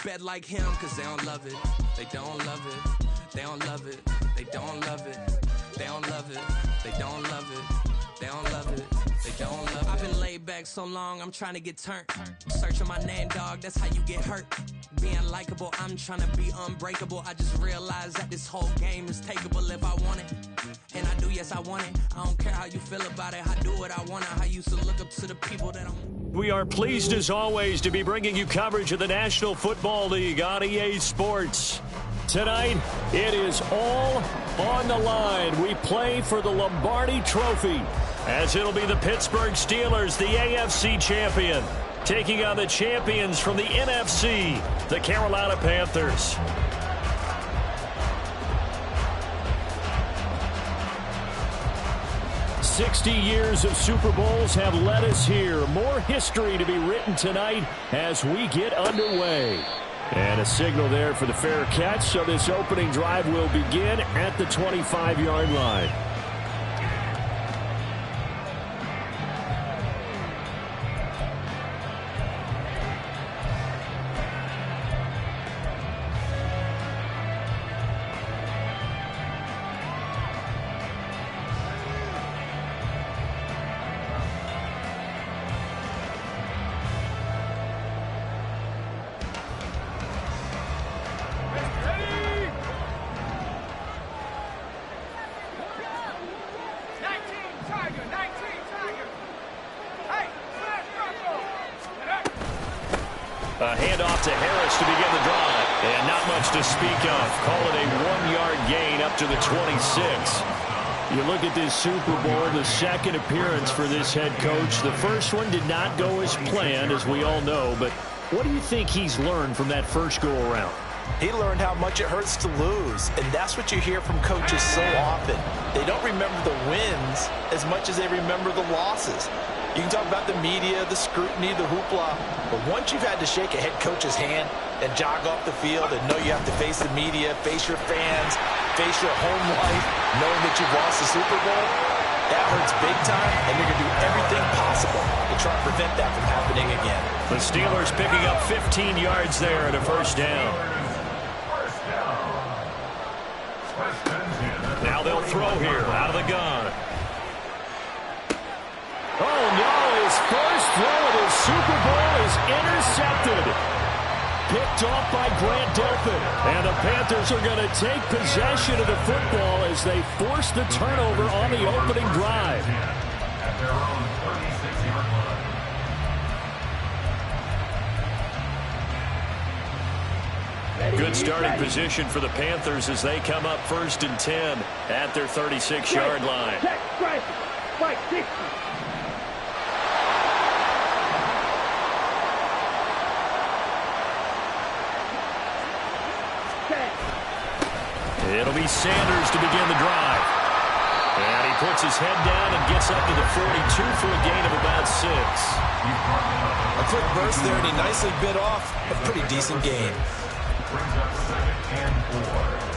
bet like him, cause they don't love it. They don't love it. They don't love it. They don't love it. They don't love it. They don't love it. They don't love it. They don't love it. I've been laid back so long, I'm trying to get turned. Searching my name, dog, that's how you get hurt. Being likable, I'm trying to be unbreakable. I just realized that this whole game is takeable if I want it. And I do, yes, I want it. I don't care how you feel about it. I do what I want. I used to look up to the people that I'm... We are pleased, as always, to be bringing you coverage of the National Football League on EA Sports. Tonight, it is all on the line. We play for the Lombardi Trophy, as it'll be the Pittsburgh Steelers, the AFC champion, taking on the champions from the NFC, the Carolina Panthers. "60 years of Super Bowls have led us here. More history to be written tonight as we get underway." And a signal there for the fair catch, so this opening drive will begin at the 25-yard line. A handoff to Harris to begin the drive. And not much to speak of. Call it a 1-yard gain up to the 26. You look at this Super Bowl, the second appearance for this head coach. The first one did not go as planned, as we all know. But what do you think he's learned from that first go-around? He learned how much it hurts to lose, and that's what you hear from coaches so often. They don't remember the wins as much as they remember the losses. You can talk about the media, the scrutiny, the hoopla, but once you've had to shake a head coach's hand and jog off the field and know you have to face the media, face your fans, face your home life, knowing that you've lost the Super Bowl, that hurts big time, and you're going to do everything possible to try to prevent that from happening again. The Steelers picking up 15 yards there at a first down. Now they'll throw here out of the gun. Oh, no, his first throw of his Super Bowl is intercepted. Picked off by Grant Delpit. And the Panthers are going to take possession of the football as they force the turnover on the opening drive. Good starting position for the Panthers as they come up 1st and 10 at their 36-yard line. Strike 60. It'll be Sanders to begin the drive. And he puts his head down and gets up to the 42 for a gain of about 6. A quick burst there, and he nicely bit off a pretty decent gain. Brings up 2nd and 4.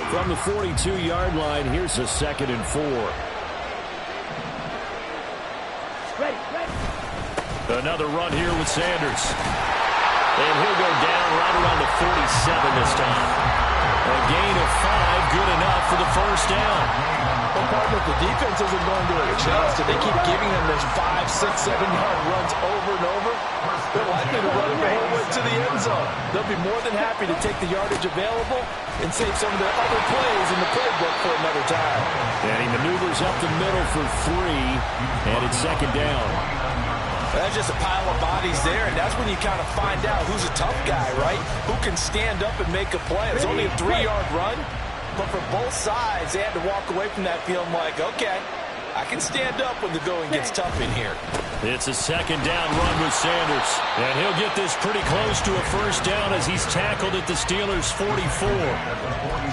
From the 42-yard line, here's a 2nd and 4. Another run here with Sanders. And he'll go down right around the 47 this time. A gain of 5, good enough for the first down. Well, partner, the defense isn't going to adjust. If they keep giving them those 5, 6, 7-yard runs over and over, they're likely to run it the whole way to the end zone. They'll be more than happy to take the yardage available and save some of their other plays in the playbook for another time. And he maneuvers up the middle for 3, and it's 2nd down. That's just a pile of bodies there, and that's when you kind of find out who's a tough guy, right? Who can stand up and make a play. It's only a 3-yard run, but for both sides, they had to walk away from that feeling like, okay, I can stand up when the going gets tough in here. It's a second down run with Sanders. And he'll get this pretty close to a first down as he's tackled at the Steelers' 44.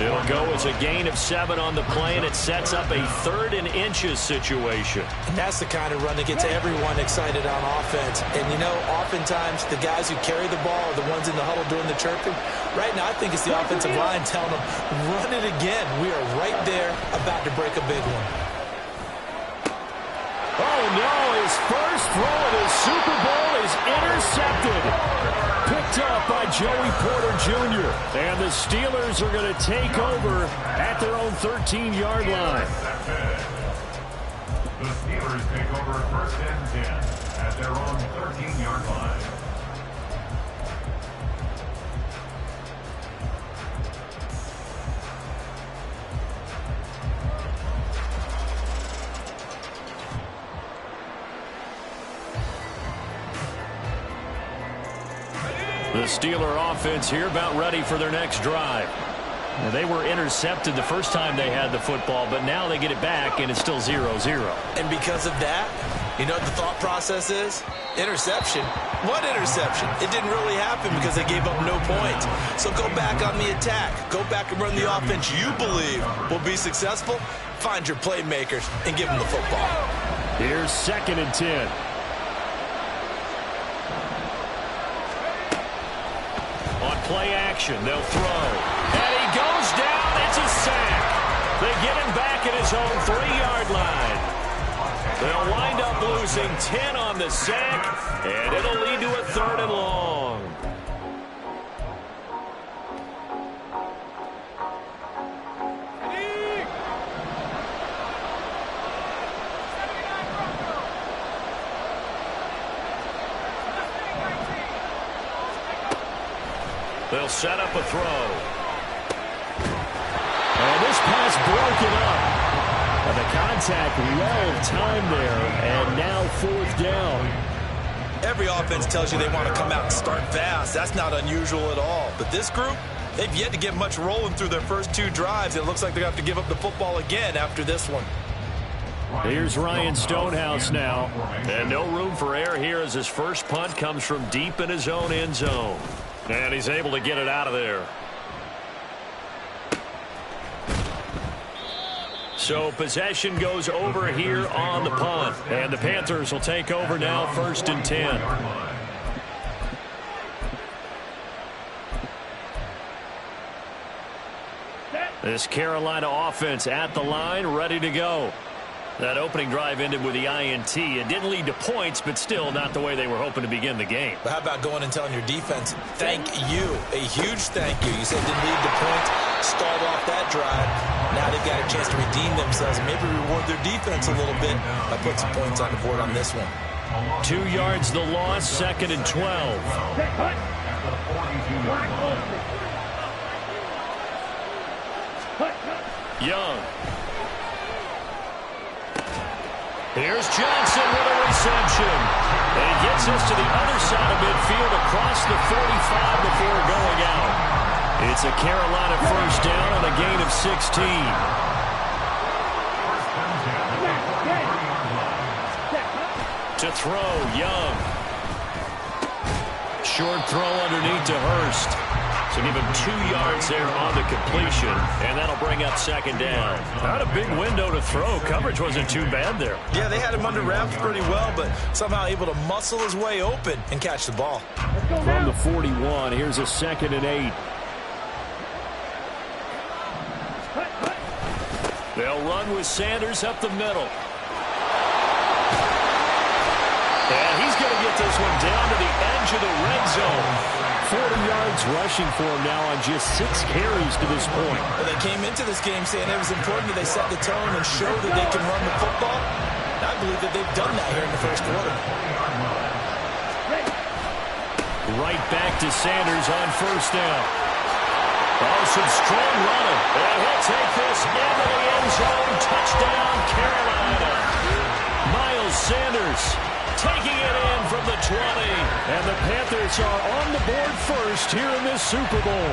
It'll go as a gain of 7 on the play, and it sets up a 3rd and inches situation. And that's the kind of run that gets everyone excited on offense. And, you know, oftentimes the guys who carry the ball are the ones in the huddle doing the chirping. Right now, I think it's the offensive line telling them, run it again. We are right there about to break a big one. Oh, no, his first throw of the Super Bowl is intercepted. Picked up by Joey Porter Jr. And the Steelers are going to take over at their own 13-yard line. The Steelers take over 1st and 10 at their own 13-yard line. The Steeler offense here about ready for their next drive. Now, they were intercepted the first time they had the football, but now they get it back, and it's still 0-0. And because of that, you know what the thought process is? Interception. What interception? It didn't really happen because they gave up no points. So go back on the attack. Go back and run the offense you believe will be successful. Find your playmakers and give them the football. Here's 2nd and 10. On play action, they'll throw. And he goes down. It's a sack. They get him back at his own 3-yard line. They'll wind up losing 10 on the sack, and it'll lead to a 3rd and long. They'll set up a throw. And this pass broken up. And the contact well-timed there, and now 4th down. Every offense tells you they want to come out and start fast. That's not unusual at all. But this group, they've yet to get much rolling through their first 2 drives. It looks like they're going to have to give up the football again after this one. Here's Ryan Stonehouse now. And no room for error here as his first punt comes from deep in his own end zone. And he's able to get it out of there. So possession goes over here on the punt. And the Panthers will take over now 1st and 10. This Carolina offense at the line, ready to go. That opening drive ended with the INT. It didn't lead to points, but still not the way they were hoping to begin the game. But how about going and telling your defense, thank you, a huge thank you. You said it didn't lead to points, stalled off that drive. Now they've got a chance to redeem themselves and maybe reward their defense a little bit by putting some points on the board on this one. 2 yards the loss, 2nd and 12. Young. Here's Johnson with a reception. And he gets us to the other side of midfield across the 45 before going out. It's a Carolina first down on a gain of 16. To throw, Young. Short throw underneath to Hurst. So give him 2 yards there on the completion, and that'll bring up 2nd down. Not a big window to throw. Coverage wasn't too bad there. Yeah, they had him under wraps pretty well, but somehow able to muscle his way open and catch the ball. From the 41, here's a 2nd and 8. They'll run with Sanders up the middle. And he's going to get this one down to the edge of the red zone. 40 yards rushing for him now on just 6 carries to this point. Well, they came into this game saying it was important that they set the tone and show that they can run the football. And I believe that they've done that here in the first quarter. Right back to Sanders on first down. Oh, some strong running. And he'll take this into the end zone. Touchdown, Carolina. Miles Sanders taking it in from the 20. And the Panthers are on the board first here in this Super Bowl.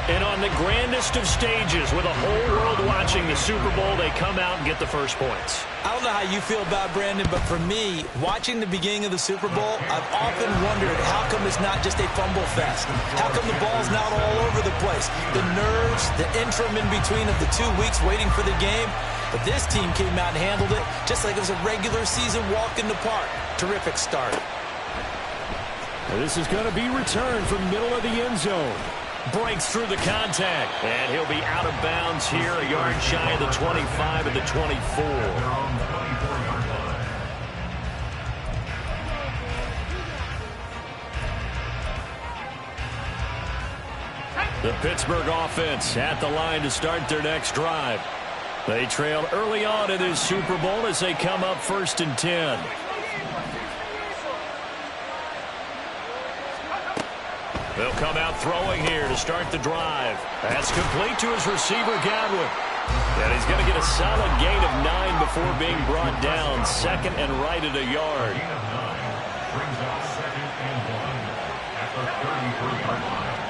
And on the grandest of stages, with the whole world watching the Super Bowl, they come out and get the first points. I don't know how you feel about Brandon, but for me, watching the beginning of the Super Bowl, I've often wondered how come it's not just a fumble fest? How come the ball's not all over the place? The nerves, the interim in between of the 2 weeks waiting for the game. But this team came out and handled it just like it was a regular season walk in the park. Terrific start. This is going to be returned from middle of the end zone. Breaks through the contact, and he'll be out of bounds here, a yard shy of the 25 at the 24. The Pittsburgh offense at the line to start their next drive. They trailed early on in this Super Bowl as they come up 1st and 10. They'll come out throwing here to start the drive. That's complete to his receiver, Godwin. And he's going to get a solid gain of 9 before being brought down. 2nd and right at a yard. Gain of 9 brings up 2nd and 1 at the 33-yard line.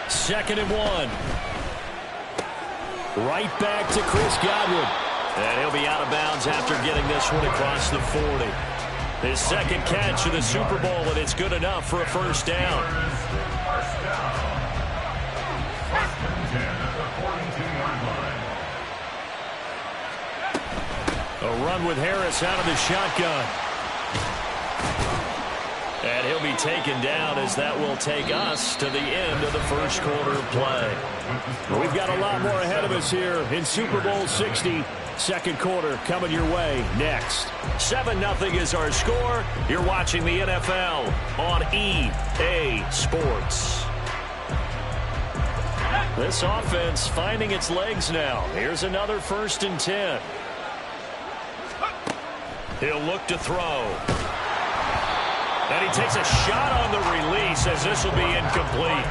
2nd and 1. Right back to Chris Godwin. And he'll be out of bounds after getting this one across the 40. His 2nd catch of the Super Bowl, and it's good enough for a first down. First down. 1st and 10 at the 42-yard line. A run with Harris out of the shotgun. And he'll be taken down as that will take us to the end of the first quarter of play. We've got a lot more ahead of us here in Super Bowl 60. 2nd quarter coming your way next. 7-0 is our score. You're watching the NFL on EA Sports. This offense finding its legs now. Here's another 1st and 10. He'll look to throw. And he takes a shot on the release as this will be incomplete.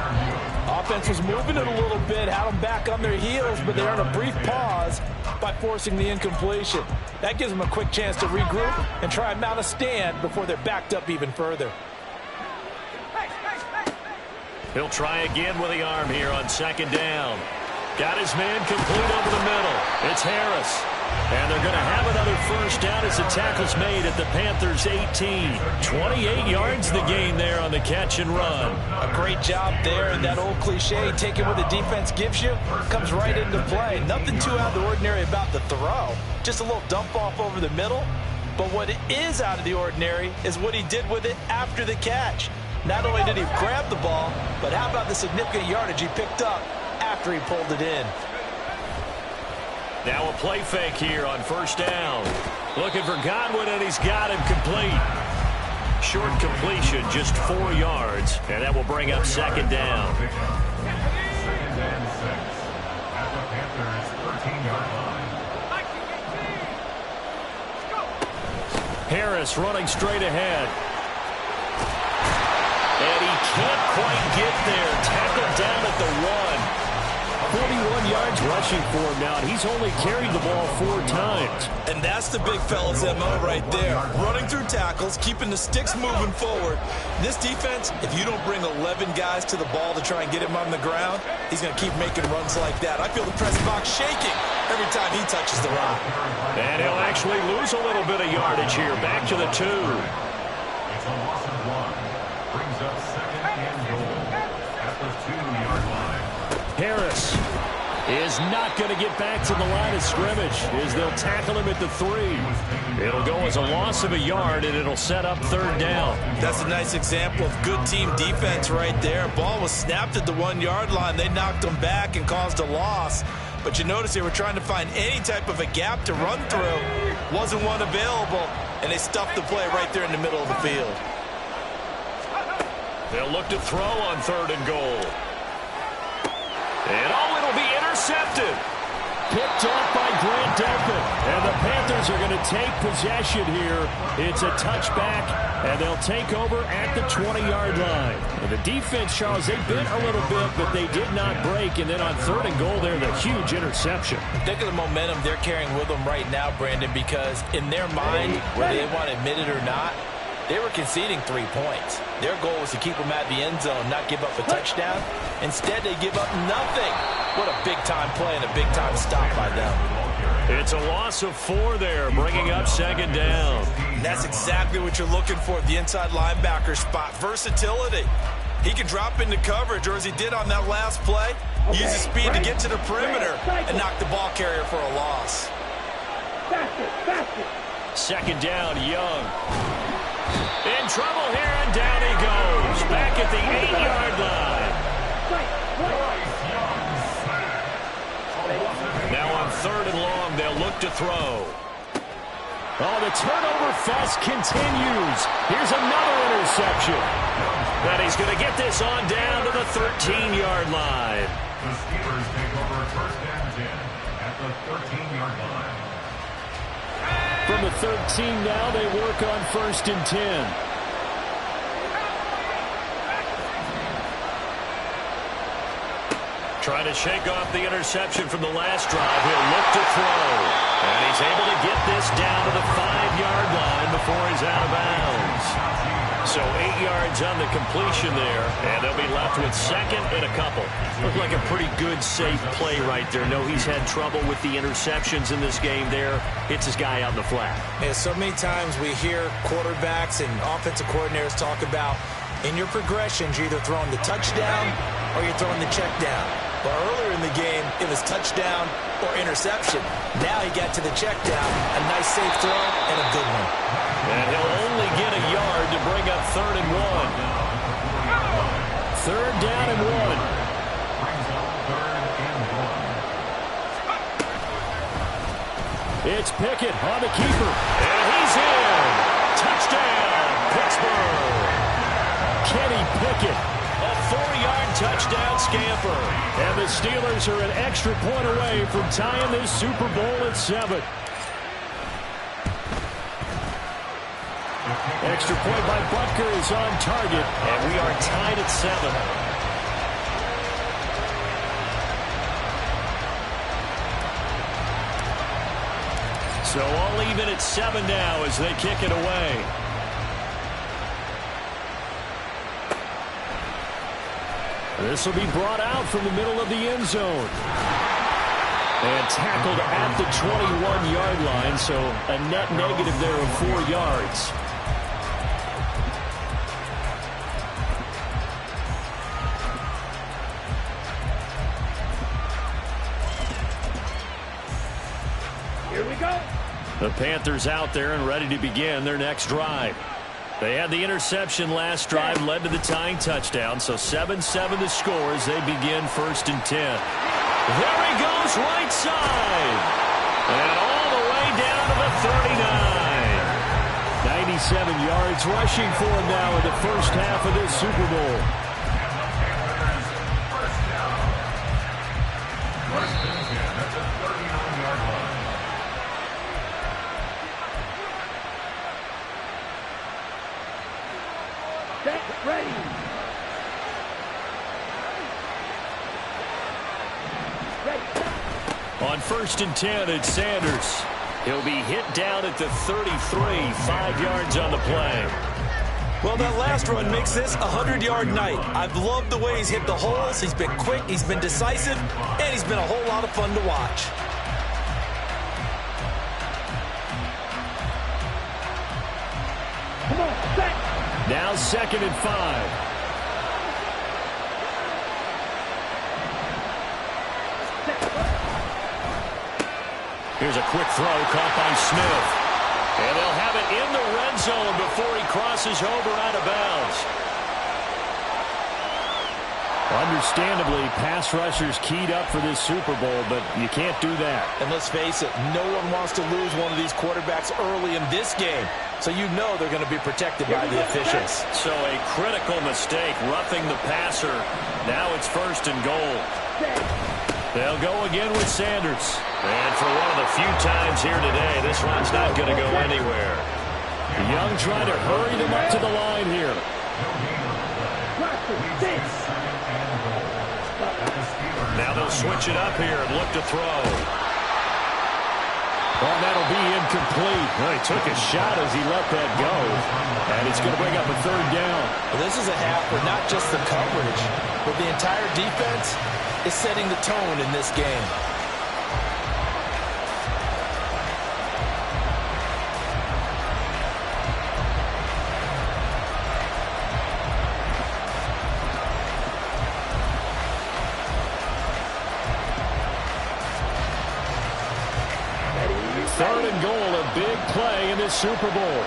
Offense was moving it a little bit, had them back on their heels, but they're on a brief pause by forcing the incompletion. That gives them a quick chance to regroup and try and mount a stand before they're backed up even further. He'll try again with the arm here on 2nd down. Got his man complete over the middle. It's Harris. And they're going to have another first down as the tackle's made at the Panthers' 18. 28 yards the gain there on the catch and run. A great job there, and that old cliche, taking what the defense gives you, comes right into play. Nothing too out of the ordinary about the throw. Just a little dump off over the middle. But what is out of the ordinary is what he did with it after the catch. Not only did he grab the ball, but how about the significant yardage he picked up after he pulled it in. Now a play fake here on 1st down. Looking for Godwin, and he's got him complete. Short completion, just 4 yards, and that will bring up 2nd down. 2nd and 6 at the Panthers' 13-yard line. Harris running straight ahead. And he can't quite get there. Tackled down at the 1. 41 yards rushing for him now. He's only carried the ball 4 times. And that's the big fella's MO right there. Running through tackles, keeping the sticks moving forward. This defense, if you don't bring 11 guys to the ball to try and get him on the ground, he's going to keep making runs like that. I feel the press box shaking every time he touches the rock. And he'll actually lose a little bit of yardage here. Back to the 2. It's a loss of 1. Brings up 2nd and goal at the 2-yard line. Harris is not going to get back to the line of scrimmage as they'll tackle him at the 3. It'll go as a loss of a yard, and it'll set up 3rd down. That's a nice example of good team defense right there. Ball was snapped at the 1-yard line. They knocked him back and caused a loss. But you notice they were trying to find any type of a gap to run through. Wasn't one available, and they stuffed the play right there in the middle of the field. They'll look to throw on 3rd and goal. And it'll be intercepted. Picked off by Grant Delpit. And the Panthers are going to take possession here. It's a touchback, and they'll take over at the 20-yard line. And the defense, Charles, they bent a little bit, but they did not break. And then on 3rd and goal there, the huge interception. Think of the momentum they're carrying with them right now, Brandon, because in their mind, whether they want to admit it or not, They were conceding 3 points. Their goal was to keep them at the end zone, not give up a touchdown. Instead, they give up nothing. What a big-time play and a big-time stop by them. It's a loss of 4 there, bringing up second down. And that's exactly what you're looking for at the inside linebacker spot, versatility. He can drop into coverage, or as he did on that last play, use his speed to get to the perimeter and knock the ball carrier for a loss. Second down, Young. In trouble here, and down he goes. Back at the 8-yard line. Now on 3rd and long, they'll look to throw. Oh, the turnover fest continues. Here's another interception. And he's going to get this on down to the 13-yard line. The Steelers take over 1st and 10 at the 13-yard line. From the 13 now, they work on 1st and 10. Trying to shake off the interception from the last drive. He'll look to throw. And he's able to get this down to the 5-yard line before he's out of bounds. So 8 yards on the completion there, and they'll be left with 2nd and a couple. Looked like a pretty good, safe play right there. No, he's had trouble with the interceptions in this game there. Hits his guy out in the flat. And so many times we hear quarterbacks and offensive coordinators talk about in your progressions, you're either throwing the touchdown or you're throwing the check down. But earlier in the game, it was touchdown or interception. Now he got to the check down, a nice safe throw, and a good one. And he'll only get a yard to bring up 3rd and 1. 3rd down and 1. Brings up 3rd and 1. It's Pickett on the keeper. And he's in. Touchdown, Pittsburgh. Kenny Pickett. A 4-yard touchdown scamper. And the Steelers are an extra point away from tying this Super Bowl at 7. Extra point by Butker is on target, and we are tied at 7. So all even at 7 now as they kick it away. This will be brought out from the middle of the end zone. And tackled at the 21-yard line, so a net negative there of 4 yards. Here we go. The Panthers out there and ready to begin their next drive. They had the interception last drive, led to the tying touchdown, so 7-7 the score as they begin 1st and 10. There he goes, right side. And all the way down to the 39. 97 yards rushing for him now in the first half of this Super Bowl. Ready. On 1st and 10, it's Sanders. He'll be hit down at the 33, 5 yards on the play. Well, that last run makes this a 100-yard night. I've loved the way he's hit the holes. He's been quick, he's been decisive, and he's been a whole lot of fun to watch. Come on, set. Now 2nd and 5. Here's a quick throw caught by Smith. And they'll have it in the red zone before he crosses over out of bounds. Understandably, pass rushers keyed up for this Super Bowl, but you can't do that. And let's face it, no one wants to lose one of these quarterbacks early in this game. So you know they're going to be protected by the officials. So a critical mistake, roughing the passer. Now it's 1st and goal. They'll go again with Sanders. And for one of the few times here today, this one's not going to go anywhere. Young trying to hurry them up to the line here. Now they'll switch it up here and look to throw. Oh, that'll be incomplete. Well, he took a shot as he let that go. And it's going to bring up a third down. Well, this is a half where not just the coverage, but the entire defense is setting the tone in this game. Third and goal, a big play in this Super Bowl.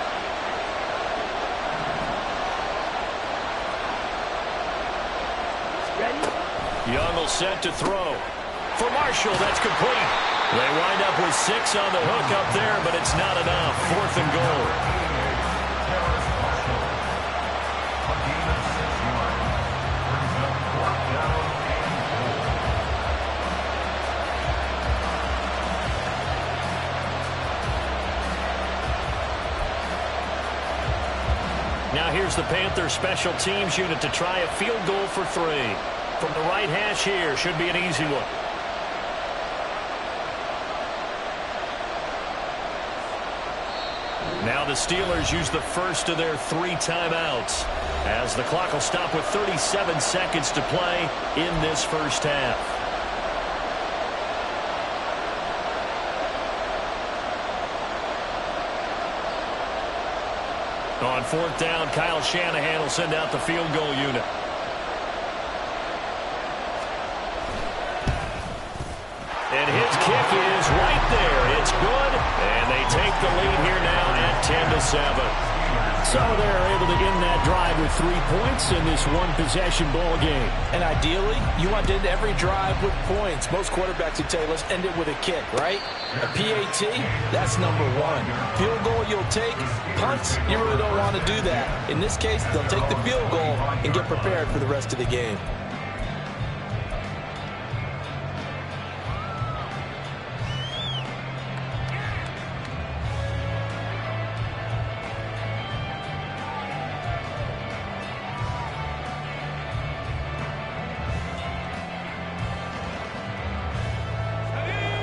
Young will set to throw. For Marshall, that's complete. They wind up with 6 on the hook up there, but it's not enough. 4th and goal. Now here's the Panthers special teams unit to try a field goal for 3. From the right hash here, should be an easy one. Now the Steelers use the first of their 3 timeouts, as the clock will stop with 37 seconds to play in this first half. On 4th down, Kyle Shanahan will send out the field goal unit. And his kick is right there. It's good, and they take the lead here now at 10-7. So they're able to end that drive with 3 points in this one-possession ball game. And ideally, you want to end every drive with points. Most quarterbacks would tell you, let's end it with a kick, right? A PAT, that's number 1. Field goal you'll take. Punts, you really don't want to do that. In this case, they'll take the field goal and get prepared for the rest of the game.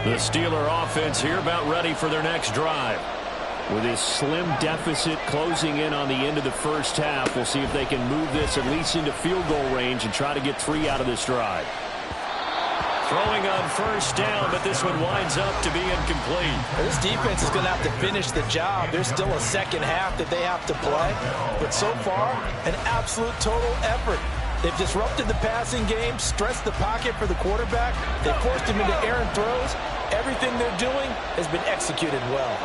The Steeler offense here about ready for their next drive. With this slim deficit closing in on the end of the first half, we'll see if they can move this at least into field goal range and try to get 3 out of this drive. Throwing on first down, but this one winds up to be incomplete. This defense is going to have to finish the job. There's still a second half that they have to play. But so far, an absolute total effort. They've disrupted the passing game, stressed the pocket for the quarterback. They forced him into errant throws. Everything they're doing has been executed well.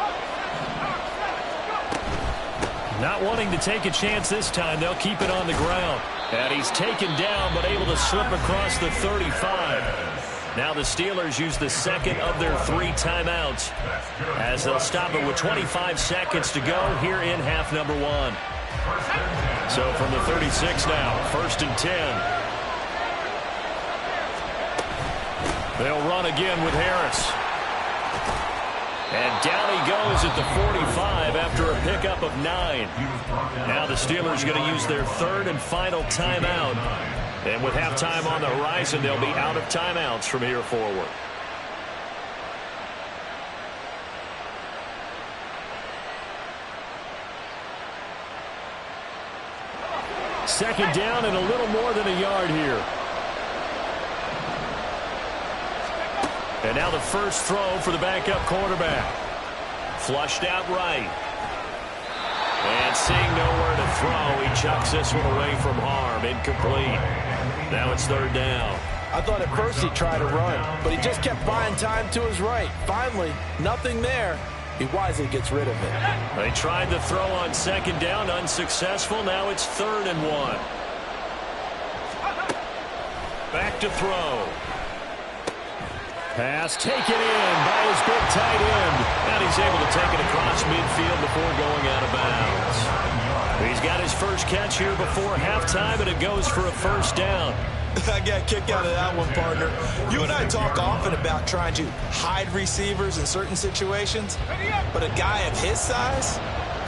Not wanting to take a chance this time, they'll keep it on the ground. And he's taken down, but able to slip across the 35. Now the Steelers use the second of their 3 timeouts, as they'll stop it with 25 seconds to go here in half number 1. So from the 36 now, 1st and 10. They'll run again with Harris. And down he goes at the 45 after a pickup of 9. Now the Steelers are going to use their 3rd and final timeout. And with halftime on the horizon, they'll be out of timeouts from here forward. Second down and a little more than a yard here. And now the first throw for the backup quarterback. Flushed out right. And seeing nowhere to throw, he chucks this one away from harm. Incomplete. Now it's 3rd down. I thought at first he'd try to run, but he just kept buying time to his right. Finally, nothing there. He wisely gets rid of it. They tried the throw on 2nd down, unsuccessful. Now it's 3rd and 1. Back to throw. Pass taken in by his big tight end. And he's able to take it across midfield before going out of bounds. He's got his first catch here before halftime, and it goes for a 1st down. I got a kick out of that one, partner. You and I talk often about trying to hide receivers in certain situations, but a guy of his size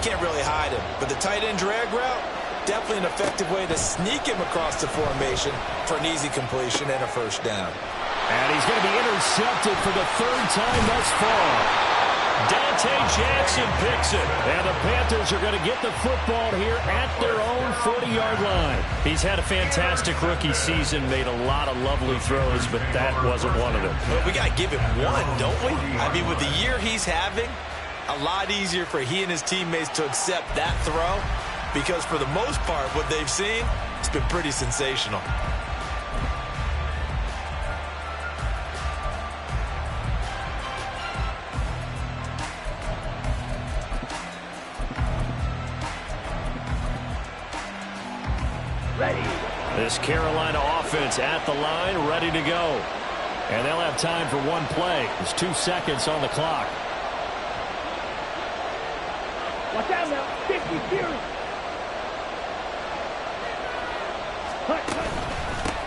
can't really hide him. But the tight end drag route, definitely an effective way to sneak him across the formation for an easy completion and a 1st down. And he's going to be intercepted for the 3rd time thus far. Dante Jackson picks it. And the Panthers are going to get the football here at their own 40-yard line. He's had a fantastic rookie season, made a lot of lovely throws, but that wasn't one of them. Well, we got to give him one, don't we? I mean, with the year he's having, a lot easier for he and his teammates to accept that throw, because for the most part, what they've seen, it's been pretty sensational. This Carolina offense at the line, ready to go. And they'll have time for one play. There's 2 seconds on the clock. Watch out now. 50 Fury.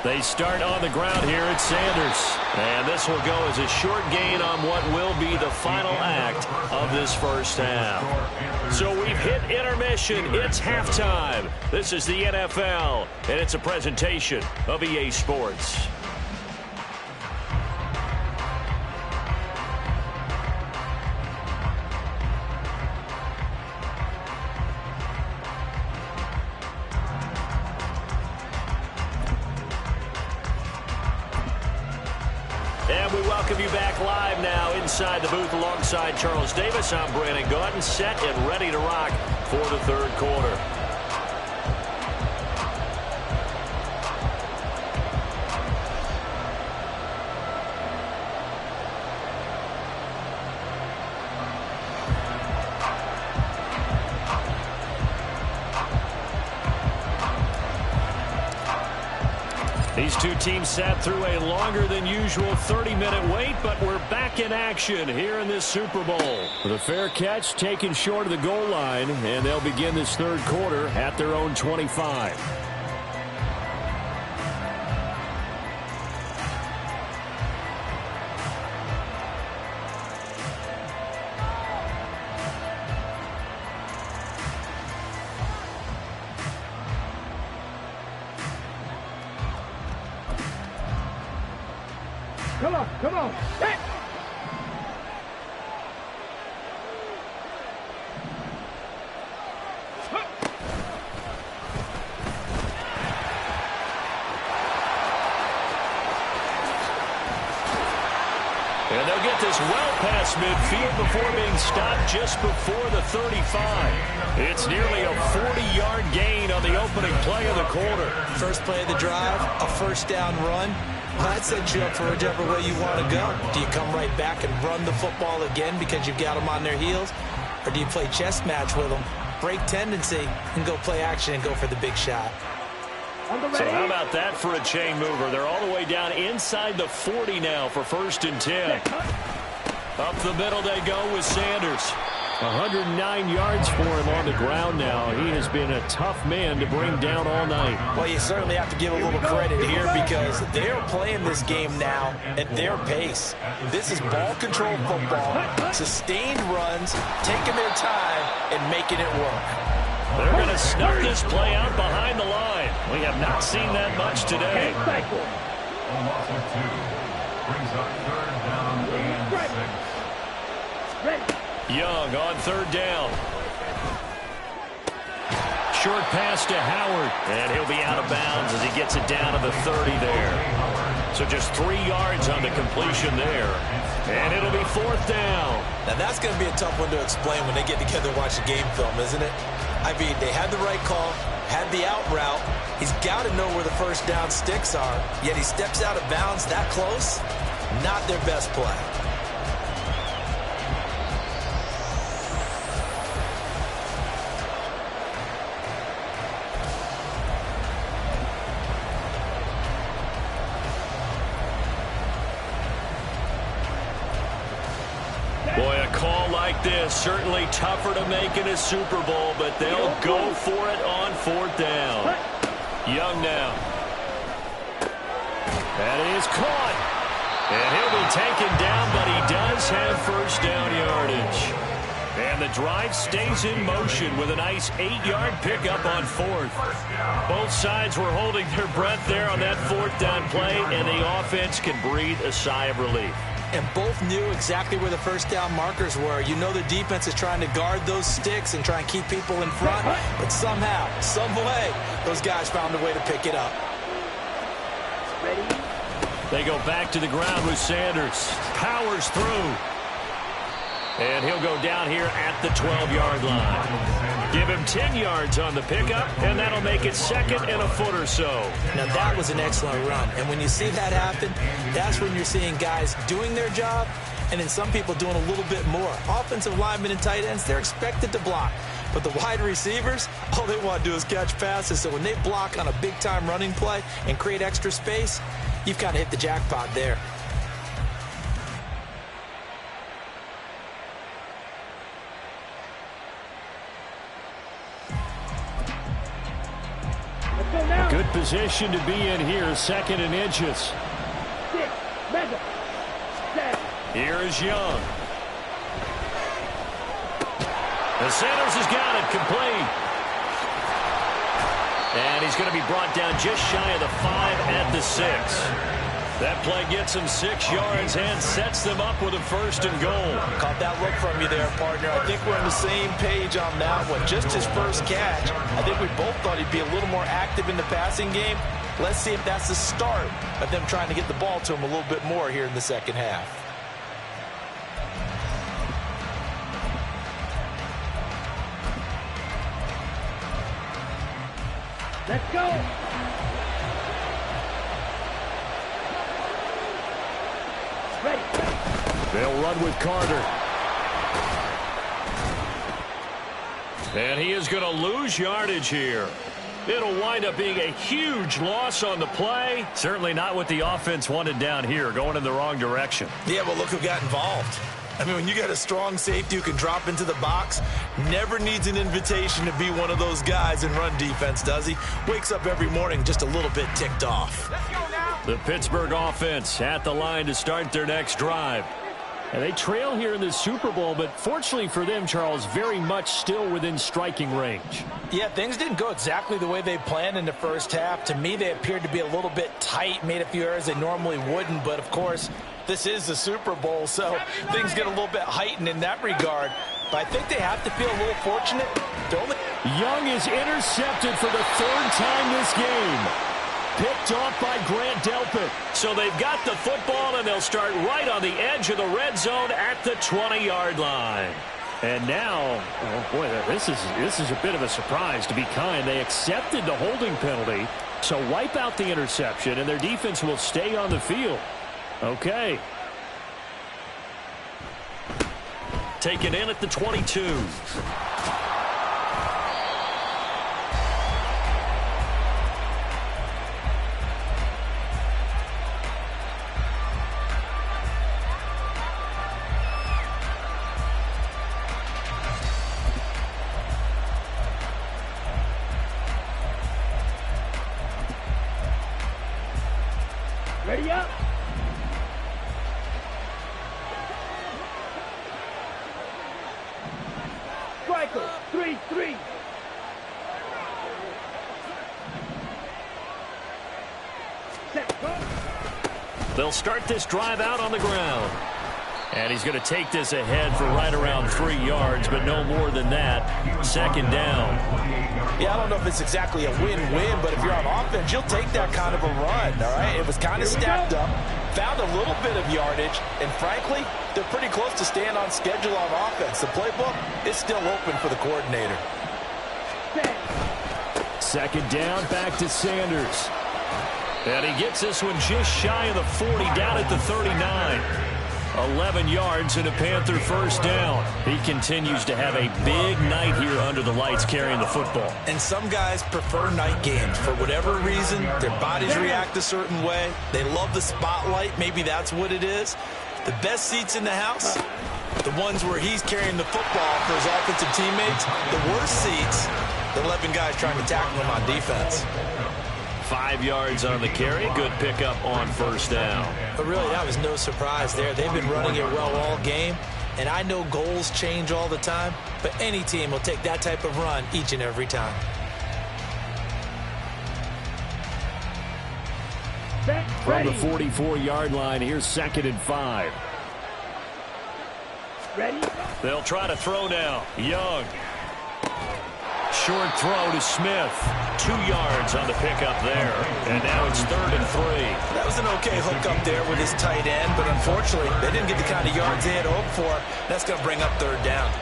They start on the ground here at Sanders. And this will go as a short gain on what will be the final act of this first half. So we've hit intermission. It's halftime. This is the NFL, and it's a presentation of EA Sports. And we welcome you back live now inside the booth alongside Charles Davis. I'm Brandon Gaudin, set and ready to rock for the third quarter. These two teams sat through a longer than usual 30-minute wait, but we're back in action here in this Super Bowl. The fair catch taken short of the goal line, and they'll begin this third quarter at their own 25. Come on, come on. Hey! And they'll get this well past midfield before being stopped just before the 35. It's nearly a 40-yard gain on the opening play of the quarter. First play of the drive, a first down run. That sets you up for whichever way you want to go. Do you come right back and run the football again because you've got them on their heels? Or do you play chess match with them, break tendency, and go play action and go for the big shot? So how about that for a chain mover? They're all the way down inside the 40 now for 1st and 10. Up the middle they go with Sanders. 109 yards for him on the ground now. He has been a tough man to bring down all night. Well, you certainly have to give a little credit here because they're playing this game now at their pace. This is ball control football, sustained runs, taking their time and making it work. They're going to snuff this play out behind the line. We have not seen that much today. A loss of 2. Brings up 3rd down and 6. Young on 3rd down. Short pass to Howard, and he'll be out of bounds as he gets it down to the 30 there. So just 3 yards on the completion there. And it'll be 4th down. Now that's going to be a tough one to explain when they get together and watch the game film, isn't it? I mean, they had the right call, had the out route. He's got to know where the first down sticks are, yet he steps out of bounds that close. Not their best play. Boy, a call like this, certainly tougher to make in a Super Bowl, but they'll go for it on 4th down. Young now. And it is caught. And he'll be taken down, but he does have 1st down yardage. And the drive stays in motion with a nice 8-yard pickup on 4th. Both sides were holding their breath there on that 4th down play, and the offense can breathe a sigh of relief. And both knew exactly where the first down markers were. You know the defense is trying to guard those sticks and try and keep people in front. But somehow, some way, those guys found a way to pick it up. Ready? They go back to the ground with Sanders. Powers through. And he'll go down here at the 12-yard line. Give him 10 yards on the pickup, and that'll make it second and a foot or so. Now, that was an excellent run. And when you see that happen, that's when you're seeing guys doing their job and then some people doing a little bit more. Offensive linemen and tight ends, they're expected to block. But the wide receivers, all they want to do is catch passes. So when they block on a big-time running play and create extra space, you've kind of hit the jackpot there. Good position to be in here, second and inches. 6, measure, 7. Here is Young. And Sanders has got it, complete. And he's going to be brought down just shy of the 5 at the 6. That play gets him 6 yards and sets them up with a first and goal. Caught that look from you there, partner. I think we're on the same page on that one. Just his first catch. I think we both thought he'd be a little more active in the passing game. Let's see if that's the start of them trying to get the ball to him a little bit more here in the second half. Let's go. Ready. They'll run with Carter. And he is going to lose yardage here. It'll wind up being a huge loss on the play. Certainly not what the offense wanted down here, going in the wrong direction. Yeah, but look who got involved. I mean, when you got a strong safety who can drop into the box, never needs an invitation to be one of those guys in run defense, does he? Wakes up every morning just a little bit ticked off. Let's go now. The Pittsburgh offense at the line to start their next drive. And they trail here in the Super Bowl, but fortunately for them, Charles, very much still within striking range. Yeah, things didn't go exactly the way they planned in the first half. To me, they appeared to be a little bit tight, made a few errors they normally wouldn't, but of course, this is the Super Bowl, so things get a little bit heightened in that regard. But I think they have to feel a little fortunate. Young is intercepted for the third time this game. Picked off by Grant Delpit. So they've got the football, and they'll start right on the edge of the red zone at the 20-yard line. And now, oh boy, this is a bit of a surprise, to be kind. They accepted the holding penalty, so wipe out the interception, and their defense will stay on the field. Okay. Taken in at the 22. Ready up. Striker, 3-3. Set, go. They'll start this drive out on the ground. And he's going to take this ahead for right around 3 yards, but no more than that. Second down. Yeah, I don't know if it's exactly a win-win, but if you're on offense, you'll take that kind of a run, all right? It was kind of stacked up, found a little bit of yardage, and frankly, they're pretty close to staying on schedule on offense. The playbook is still open for the coordinator. Second down, back to Sanders. And he gets this one just shy of the 40, down at the 39. 11 yards and a Panther first down. He continues to have a big night here under the lights carrying the football. And some guys prefer night games. For whatever reason, their bodies react a certain way. They love the spotlight. Maybe that's what it is. The best seats in the house, the ones where he's carrying the football for his offensive teammates. The worst seats, the 11 guys trying to tackle him on defense. 5 yards on the carry. Good pickup on first down. But really, that was no surprise there. They've been running it well all game. And I know goals change all the time, but any team will take that type of run each and every time. From the 44-yard line, here's 2nd and 5. Ready? They'll try to throw now. Young. Short throw to Smith. 2 yards on the pickup there. And now it's 3rd and 3. That was an okay hook up there with his tight end, but unfortunately, they didn't get the kind of yards they had hoped for. That's going to bring up 3rd down.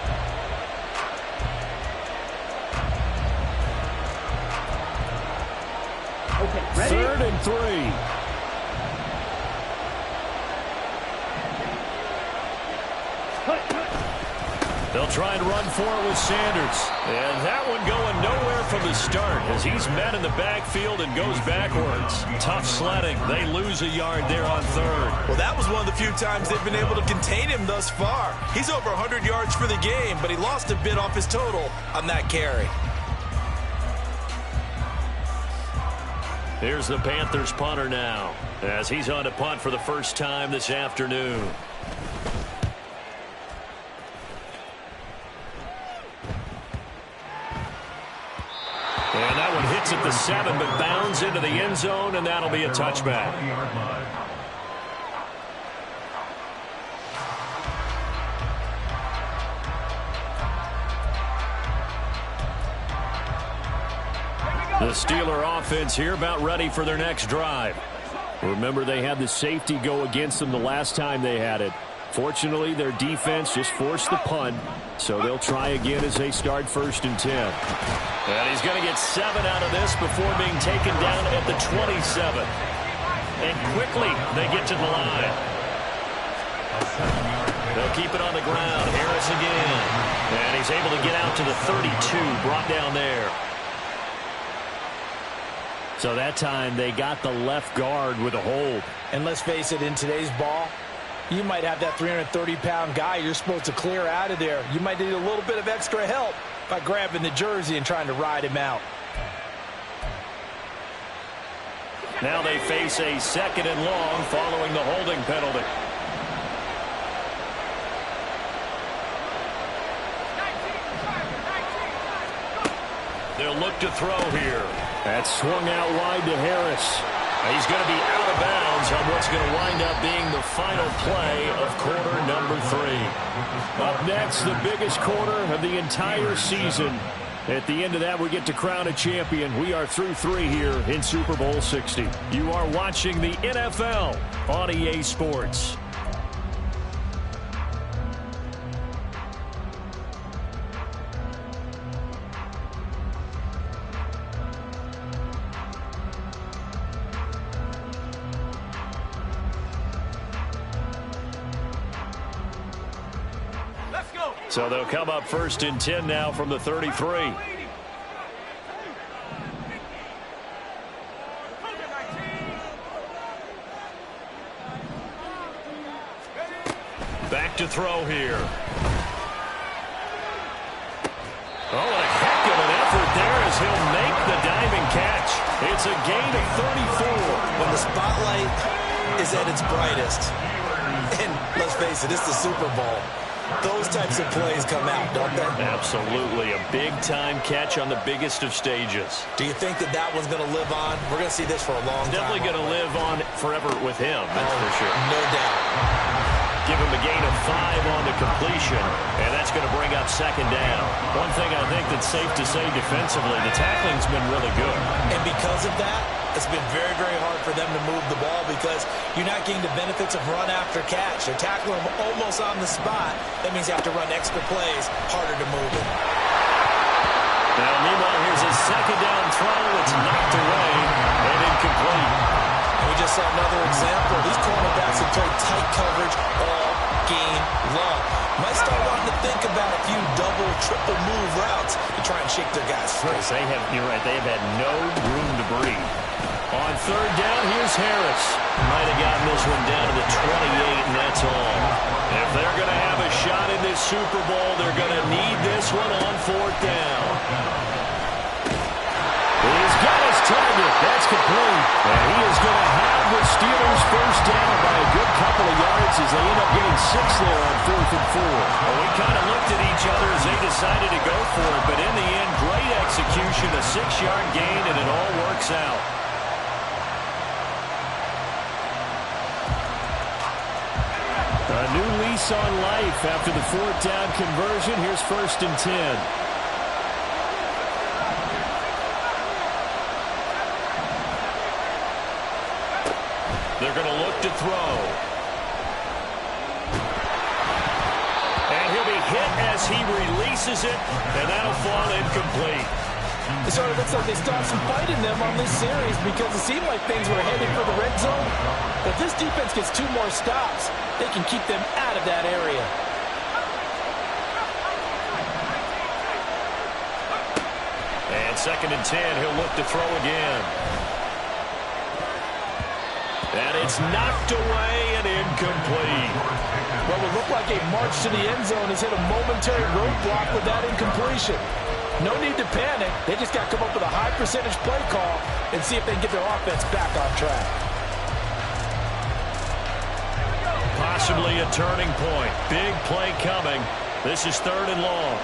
Okay, ready? 3rd and 3. They'll try and run for it with Sanders. And that one going nowhere from the start as he's met in the backfield and goes backwards. Tough sledding. They lose a yard there on 3rd. Well, that was one of the few times they've been able to contain him thus far. He's over 100 yards for the game, but he lost a bit off his total on that carry. Here's the Panthers punter now as he's on to punt for the first time this afternoon. And that one hits at the 7, but bounds into the end zone, and that'll be a touchback. The Steeler offense here about ready for their next drive. Remember, they had the safety go against them the last time they had it. Fortunately, their defense just forced the punt, so they'll try again as they start 1st and 10. And he's going to get 7 out of this before being taken down at the 27. And quickly, they get to the line. They'll keep it on the ground. Harris again. And he's able to get out to the 32, brought down there. So that time, they got the left guard with a hold. And let's face it, in today's ball, you might have that 330-pound guy you're supposed to clear out of there. You might need a little bit of extra help by grabbing the jersey and trying to ride him out. Now they face a 2nd and long following the holding penalty. They'll look to throw here. That's swung out wide to Harris. He's going to be out of bounds on what's going to wind up being the final play of quarter number 3. Up next, the biggest quarter of the entire season. At the end of that, we get to crown a champion. We are through 3 here in Super Bowl 60. You are watching the NFL on EA Sports. So they'll come up 1st and 10 now from the 33. Back to throw here. Oh, and a heck of an effort there as he'll make the diving catch. It's a gain of 34. When the spotlight is at its brightest, and let's face it, it's the Super Bowl, those types of plays come out, don't they? Absolutely. A big-time catch on the biggest of stages. Do you think that that one's going to live on? We're going to see this for a long time. Definitely going to live on forever with him, that's for sure. No doubt. Give him a gain of 5 on the completion, and that's going to bring up 2nd down. One thing I think that's safe to say defensively, the tackling's been really good. And because of that, it's been very, very hard for them to move the ball because you're not getting the benefits of run after catch. They're tackling them almost on the spot. That means you have to run extra plays, harder to move it. Now, meanwhile, here's a 2nd down throw. It's knocked away and incomplete. And we just saw another example. These cornerbacks have played tight coverage all game long. Might start wanting to think about a few double, triple move routes to try and shake their guys free. You're right, they have had no room to breathe. On 3rd down, here's Harris. Might have gotten this one down to the 28, and that's all. If they're going to have a shot in this Super Bowl, they're going to need this one on 4th down. He's got his target. That's complete. And he is going to have the Steelers 1st down by a good couple of yards as they end up getting 6 there on 4th and 4. Well, we kind of looked at each other as they decided to go for it, but in the end, great execution, a 6-yard gain, and it all works out. A new lease on life after the fourth down conversion. Here's 1st and 10. They're going to look to throw. And he'll be hit as he releases it, and that'll fall incomplete. It sort of looks like they stopped some fight in them on this series because it seemed like things were headed for the red zone. But if this defense gets 2 more stops, they can keep them out of that area. And 2nd and 10, he'll look to throw again. And it's knocked away and incomplete. What would look like a march to the end zone has hit a momentary roadblock with that incompletion. No need to panic. They just got to come up with a high percentage play call and see if they can get their offense back on track. Possibly a turning point. Big play coming. This is 3rd and long.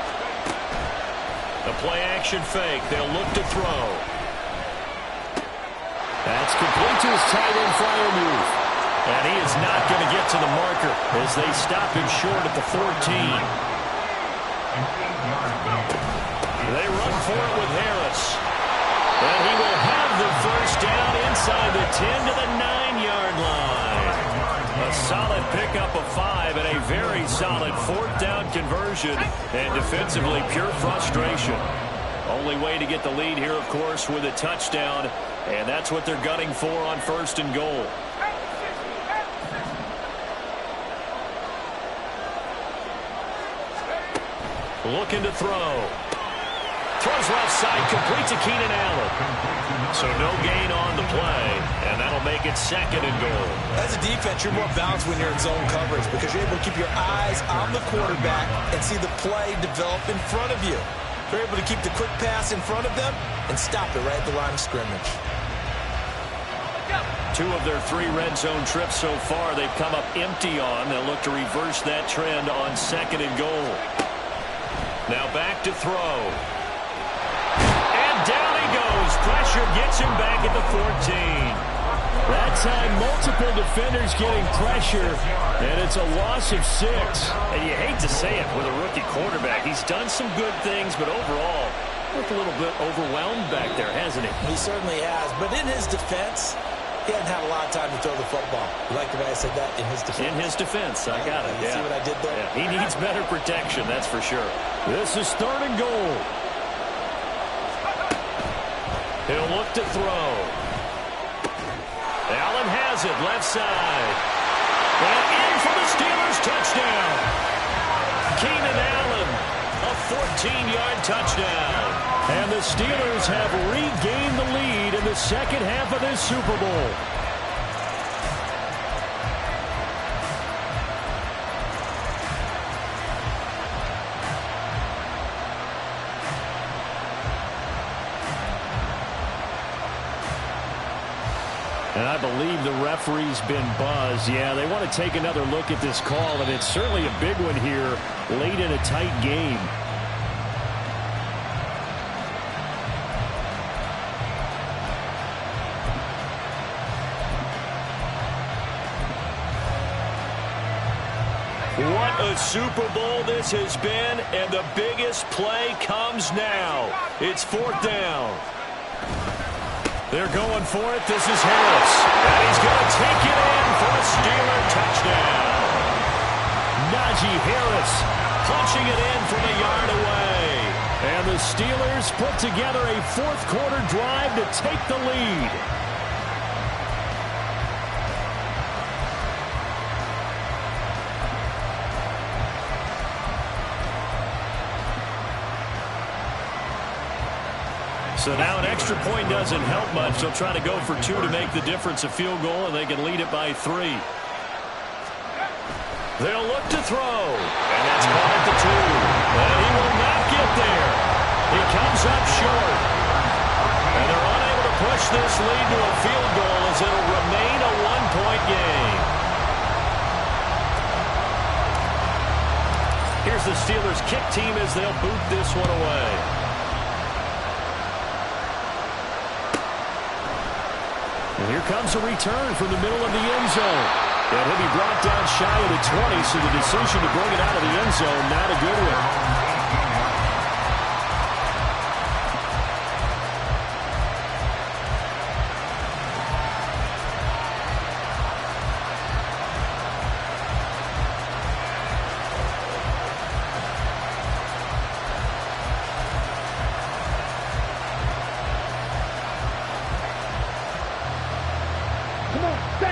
The play action fake. They'll look to throw. That's complete to his tight end Freiermuth. And he is not going to get to the marker as they stop him short at the 14. They run for it with Harris. And he will have the 1st down inside the 10 to the 9-yard line. A solid pickup of 5 and a very solid 4th down conversion. And defensively, pure frustration. Only way to get the lead here, of course, with a touchdown. And that's what they're gunning for on 1st and goal. Looking to throw. Throws left side, complete to Keenan Allen. So no gain on the play, and that'll make it 2nd and goal. As a defense, you're more balanced when you're in zone coverage because you're able to keep your eyes on the quarterback and see the play develop in front of you. You're able to keep the quick pass in front of them and stop it right at the line of scrimmage. 2 of their 3 red zone trips so far they've come up empty on. They'll look to reverse that trend on 2nd and goal. Now back to throw. And down he goes. Pressure gets him back at the 14. That time, multiple defenders getting pressure, and it's a loss of 6. And you hate to say it with a rookie quarterback. He's done some good things, but overall, looked a little bit overwhelmed back there, hasn't he? He certainly has. But in his defense, he hasn't had a lot of time to throw the football. You like the way I said that? In his defense. In his defense. I got it. You see what I did there? Yeah. He needs better protection, that's for sure. This is 3rd and goal. He'll look to throw. Allen has it, left side. And in for the Steelers touchdown. Keenan Allen, a 14-yard touchdown. And the Steelers have regained the lead in the 2nd half of this Super Bowl. And I believe the referee's been buzzed. Yeah, they want to take another look at this call, and it's certainly a big one here late in a tight game. What a Super Bowl this has been, and the biggest play comes now. It's 4th down. They're going for it. This is Harris. And he's going to take it in for a Steeler touchdown. Najee Harris punching it in from a yard away. And the Steelers put together a 4th quarter drive to take the lead. So now an extra point doesn't help much. They'll try to go for 2 to make the difference a field goal, and they can lead it by 3. They'll look to throw, and that's caught at the 2. And he will not get there. He comes up short. And they're unable to push this lead to a field goal as it'll remain a 1-point game. Here's the Steelers' kick team as they'll boot this one away. And here comes a return from the middle of the end zone. And he'll be brought down shy of the 20, so the decision to bring it out of the end zone, not a good one.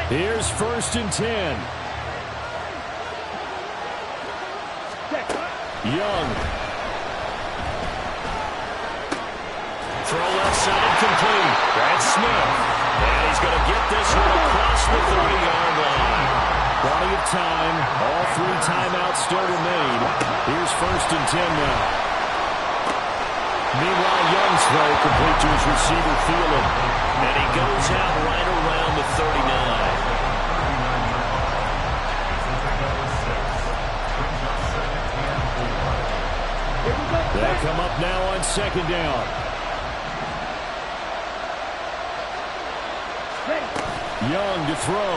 Here's 1st and 10. Young. Throw left side complete. Brad Smith. And he's going to get this one across the 30-yard line. Plenty of time. All 3 timeouts still remain. Here's 1st and 10 now. Meanwhile, Young's throw complete to his receiver, Thielen. And he goes out right around the 39. They'll come up now on 2nd down. Young to throw.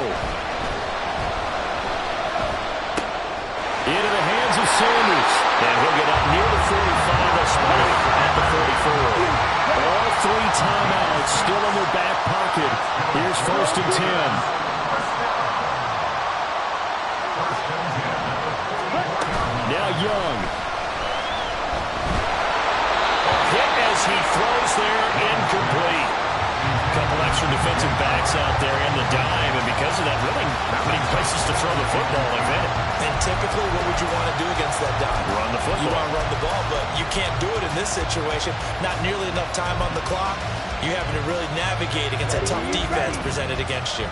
Into the hands of Sanders. And he'll get up near the 45. They'll spot it at the 44. All 3 timeouts still in their back pocket. Here's 1st and 10. Now Young. Hit as he throws there, incomplete. A couple extra defensive backs out there in the dime, and because of that, really not many places to throw the football, if any. And typically, what would you want to do against that dime? Run the football. You want to run the ball, but you can't do it in this situation. Not nearly enough time on the clock. You're having to really navigate against a tough defense presented against you.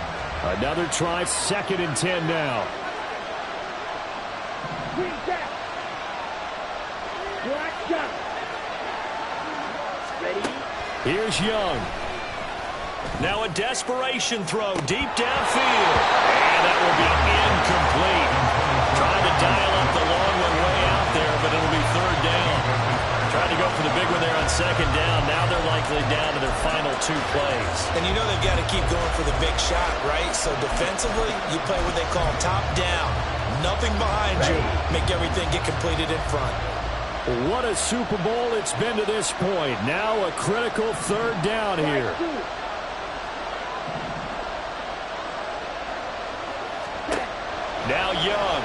Another try, 2nd and 10 now. Here's Young. Now a desperation throw deep downfield. And that will be incomplete. Trying to dial up the long one way out there, but it'll be 3rd down. Trying to go for the big one there on 2nd down. Now they're likely down to their final 2 plays. And you know they've got to keep going for the big shot, right? So defensively, you play what they call top down. Nothing behind you. Make everything get completed in front. What a Super Bowl it's been to this point. Now a critical 3rd down here. Now Young.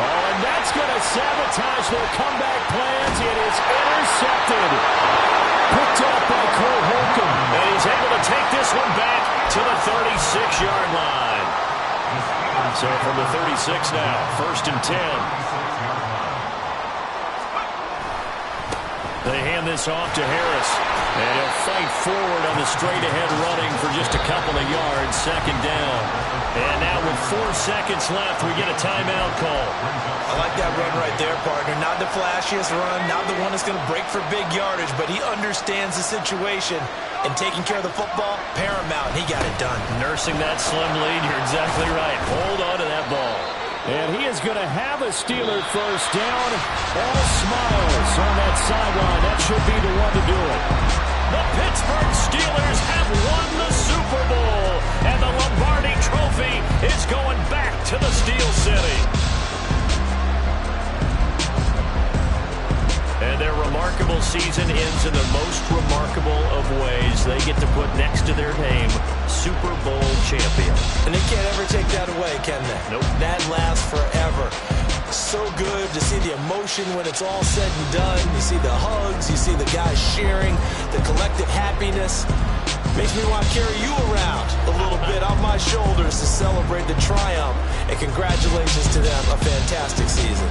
Oh, and that's going to sabotage their comeback plans. It is intercepted. Picked up by Cole Holcomb. And he's able to take this one back to the 36-yard line. So from the 36 now, 1st and 10. They hand this off to Harris. And he'll fight forward on the straight-ahead running for just a couple of yards. 2nd down. And now with 4 seconds left, we get a timeout call. I like that run right there, partner. Not the flashiest run, not the one that's going to break for big yardage, but he understands the situation. And taking care of the football, paramount. He got it done. Nursing that slim lead, you're exactly right. Hold on to that ball. And he is going to have a Steeler 1st down. All smiles on that sideline. That should be the one to do it. The Pittsburgh Steelers have won the Super Bowl. And the Lombardi Trophy is going back to the Steel City. And their remarkable season ends in the most remarkable of ways. They get to put next to their name, Super Bowl champion. And they can't ever take that away, can they? Nope. That lasts forever. So good to see the emotion when it's all said and done. You see the hugs, you see the guys cheering, the collective happiness. Makes me want to carry you around a little bit on my shoulders to celebrate the triumph. And congratulations to them, a fantastic season.